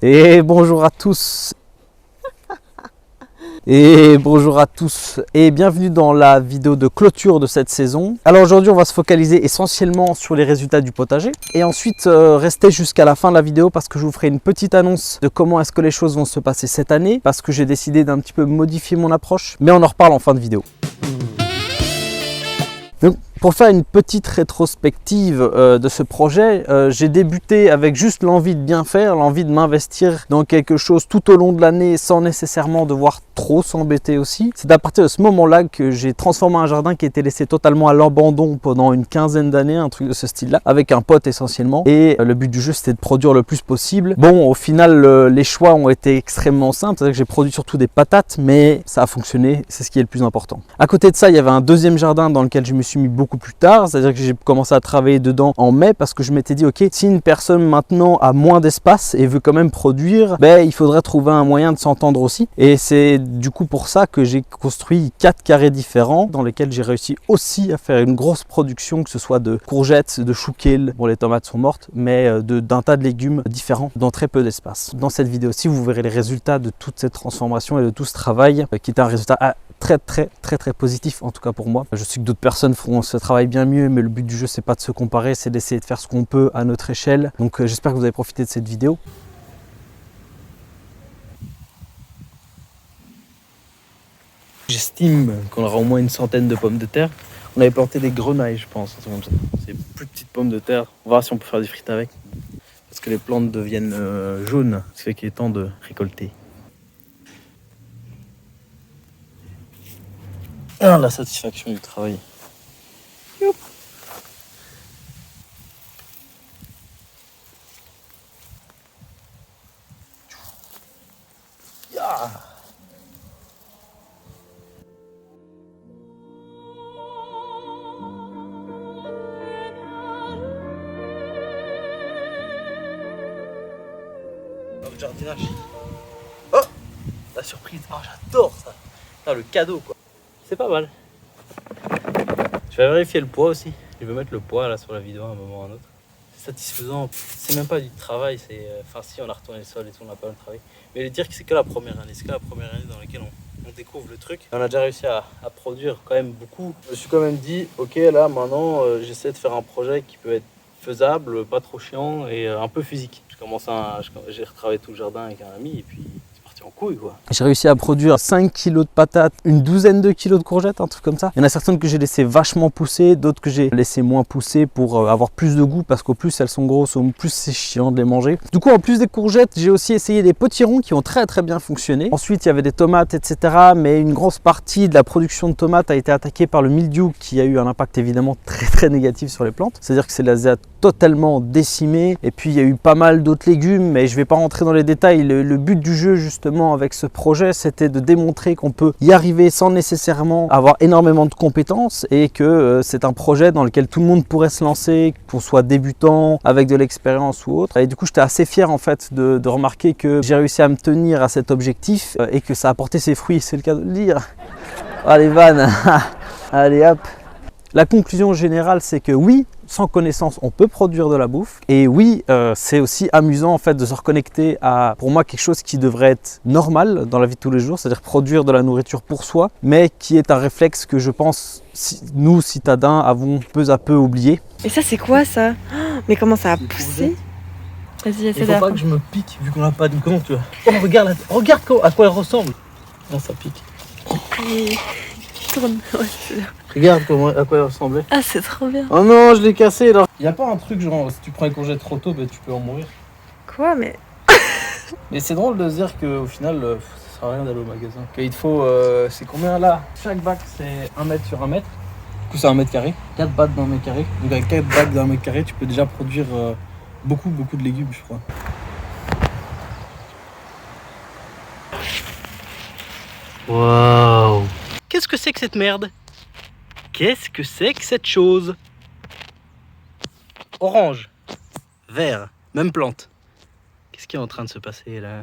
Et bonjour à tous. Et bonjour à tous et bienvenue dans la vidéo de clôture de cette saison. Alors aujourd'hui on va se focaliser essentiellement sur les résultats du potager et ensuite rester jusqu'à la fin de la vidéo parce que je vous ferai une petite annonce de comment est-ce que les choses vont se passer cette année parce que j'ai décidé d'un petit peu modifier mon approche, mais on en reparle en fin de vidéo. Donc, pour faire une petite rétrospective de ce projet, j'ai débuté avec juste l'envie de bien faire, l'envie de m'investir dans quelque chose tout au long de l'année sans nécessairement devoir trop s'embêter aussi. C'est à partir de ce moment-là que j'ai transformé un jardin qui était laissé totalement à l'abandon pendant une quinzaine d'années, un truc de ce style-là, avec un pote essentiellement. Et le but du jeu, c'était de produire le plus possible. Bon, au final, les choix ont été extrêmement simples, c'est-à-dire que j'ai produit surtout des patates, mais ça a fonctionné, c'est ce qui est le plus important. À côté de ça, il y avait un deuxième jardin dans lequel je me suis mis beaucoup plus tard, c'est-à-dire que j'ai commencé à travailler dedans en mai parce que je m'étais dit ok, si une personne maintenant a moins d'espace et veut quand même produire, ben, il faudrait trouver un moyen de s'entendre aussi, et c'est du coup pour ça que j'ai construit 4 carrés différents dans lesquels j'ai réussi aussi à faire une grosse production, que ce soit de courgettes, de chou kale, bon les tomates sont mortes, mais d'un tas de légumes différents dans très peu d'espace. Dans cette vidéo-ci, vous verrez les résultats de toute cette transformation et de tout ce travail qui est un résultat très positif, en tout cas pour moi. Je sais que d'autres personnes feront ce travail bien mieux, mais le but du jeu c'est pas de se comparer, c'est d'essayer de faire ce qu'on peut à notre échelle. Donc j'espère que vous avez profité de cette vidéo. J'estime qu'on aura au moins une centaine de pommes de terre. On avait planté des grenailles, je pense, un truc comme ça. C'est plus petites pommes de terre. On va voir si on peut faire des frites avec. Parce que les plantes deviennent jaunes, ce qui fait qu'il est temps de récolter. Ah, la satisfaction du travail. Youp. Yeah. Le jardinage. Oh, la surprise. Oh, j'adore ça. Putain, le cadeau quoi. C'est pas mal. Je vais vérifier le poids aussi. Je vais mettre le poids là sur la vidéo à un moment ou à un autre. C'est satisfaisant. C'est même pas du travail. C'est, enfin si, on a retourné le sol et tout, on a pas mal travaillé. Mais dire que c'est que la première année. C'est que la première année dans laquelle on découvre le truc. On a déjà réussi à produire quand même beaucoup. Je me suis quand même dit, ok là maintenant j'essaie de faire un projet qui peut être faisable, pas trop chiant et un peu physique. J'ai retravaillé tout le jardin avec un ami et puis c'est parti en couille quoi. J'ai réussi à produire 5 kilos de patates, une douzaine de kilos de courgettes, un truc comme ça. Il y en a certaines que j'ai laissé vachement pousser, d'autres que j'ai laissé moins pousser pour avoir plus de goût parce qu'au plus elles sont grosses, au plus c'est chiant de les manger. Du coup en plus des courgettes, j'ai aussi essayé des potirons qui ont très bien fonctionné. Ensuite il y avait des tomates etc. Mais une grosse partie de la production de tomates a été attaquée par le mildiou qui a eu un impact évidemment très négatif sur les plantes. C'est-à-dire que c'est les a totalement décimé et puis il y a eu pas mal d'autres légumes, mais je vais pas rentrer dans les détails. Le but du jeu justement avec ce projet, c'était de démontrer qu'on peut y arriver sans nécessairement avoir énormément de compétences et que c'est un projet dans lequel tout le monde pourrait se lancer, qu'on soit débutant, avec de l'expérience ou autre. Et du coup j'étais assez fier en fait de remarquer que j'ai réussi à me tenir à cet objectif et que ça a porté ses fruits, c'est le cas de le dire. Allez Van, allez hop. La conclusion générale, c'est que oui, sans connaissance, on peut produire de la bouffe. Et oui, c'est aussi amusant en fait de se reconnecter à, pour moi, quelque chose qui devrait être normal dans la vie de tous les jours, c'est-à-dire produire de la nourriture pour soi, mais qui est un réflexe que je pense, nous, citadins, avons peu à peu oublié. Et ça, c'est quoi ça? Mais comment ça a poussé? Vas-y, essaie Il faut pas que je me pique, vu qu'on n'a pas de gants, tu vois. Oh, regarde à quoi elle ressemble. Non, ça pique. Allez, tourne. Ouais, c'est bien. Regarde à quoi elle ressemblait. Ah, c'est trop bien. Oh non, je l'ai cassé là. Y a pas un truc genre, si tu prends les courgettes trop tôt, bah, tu peux en mourir. Quoi, mais... Mais c'est drôle de se dire qu'au final, ça sert à rien d'aller au magasin. Qu'il te faut, c'est combien là? Chaque bac c'est 1 mètre sur 1 mètre. Du coup c'est 1 mètre carré. 4 bacs d'un mètre carré. Donc avec 4 bacs d'un mètre carré, tu peux déjà produire beaucoup de légumes, je crois. Waouh! Qu'est-ce que c'est que cette merde? Qu'est-ce que c'est que cette chose? Orange, vert, même plante. Qu'est-ce qui est en train de se passer là?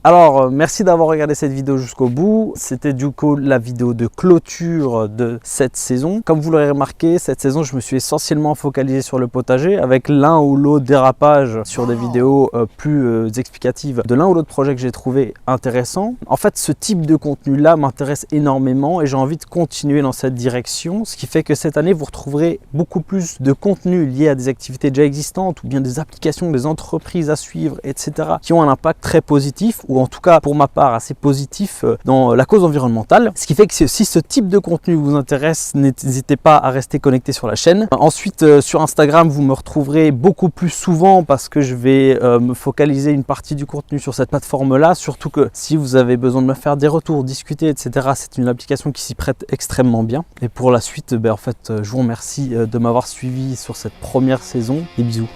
Alors, merci d'avoir regardé cette vidéo jusqu'au bout. C'était du coup la vidéo de clôture de cette saison. Comme vous l'aurez remarqué, cette saison, je me suis essentiellement focalisé sur le potager avec l'un ou l'autre dérapage sur des vidéos plus explicatives de l'un ou l'autre projet que j'ai trouvé intéressant. En fait, ce type de contenu-là m'intéresse énormément et j'ai envie de continuer dans cette direction, ce qui fait que cette année, vous retrouverez beaucoup plus de contenu lié à des activités déjà existantes ou bien des applications, des entreprises à suivre, etc. qui ont un impact très positif ou en tout cas pour ma part assez positif dans la cause environnementale. Ce qui fait que si ce type de contenu vous intéresse, n'hésitez pas à rester connecté sur la chaîne. Ensuite sur Instagram, vous me retrouverez beaucoup plus souvent parce que je vais me focaliser une partie du contenu sur cette plateforme là, surtout que si vous avez besoin de me faire des retours, discuter, etc. c'est une application qui s'y prête extrêmement bien. Et pour la suite, en fait, je vous remercie de m'avoir suivi sur cette première saison. Des bisous.